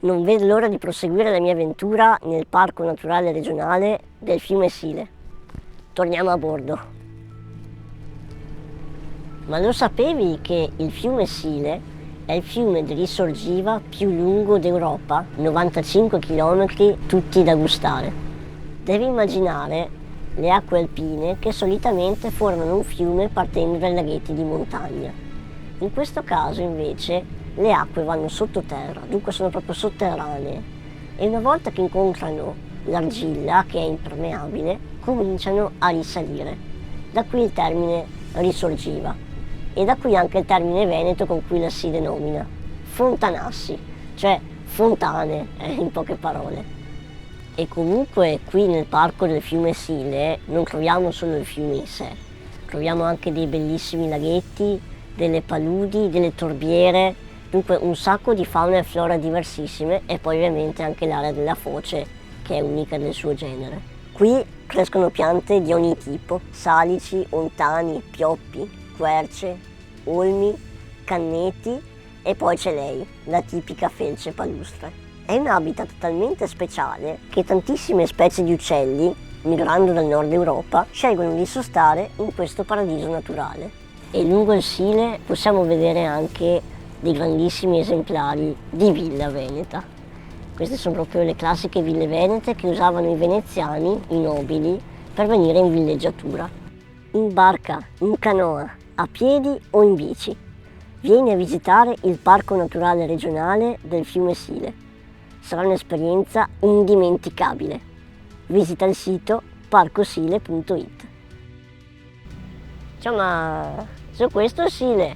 Non vedo l'ora di proseguire la mia avventura nel Parco Naturale Regionale del fiume Sile. Torniamo a bordo. Ma lo sapevi che il fiume Sile è il fiume di risorgiva più lungo d'Europa? 95 km tutti da gustare. Devi immaginare le acque alpine che solitamente formano un fiume partendo dai laghetti di montagna. In questo caso invece le acque vanno sottoterra, dunque sono proprio sotterranee, e una volta che incontrano l'argilla, che è impermeabile, cominciano a risalire. Da qui il termine risorgiva e da qui anche il termine veneto con cui la si denomina fontanassi, cioè fontane, in poche parole. E comunque qui nel parco del fiume Sile non troviamo solo il fiume in sé, troviamo anche dei bellissimi laghetti, delle paludi, delle torbiere, dunque un sacco di fauna e flora diversissime, e poi ovviamente anche l'area della foce, che è unica del suo genere. Qui crescono piante di ogni tipo: salici, ontani, pioppi, querce, olmi, canneti, e poi c'è lei, la tipica felce palustre. È un habitat talmente speciale che tantissime specie di uccelli, migrando dal nord Europa, scelgono di sostare in questo paradiso naturale. E lungo il Sile possiamo vedere anche dei grandissimi esemplari di villa veneta. Queste sono proprio le classiche ville venete che usavano i veneziani, i nobili, per venire in villeggiatura. In barca, in canoa, a piedi o in bici. Vieni a visitare il Parco Naturale Regionale del fiume Sile. Sarà un'esperienza indimenticabile. Visita il sito parcosile.it. Ciao, ma su questo Sile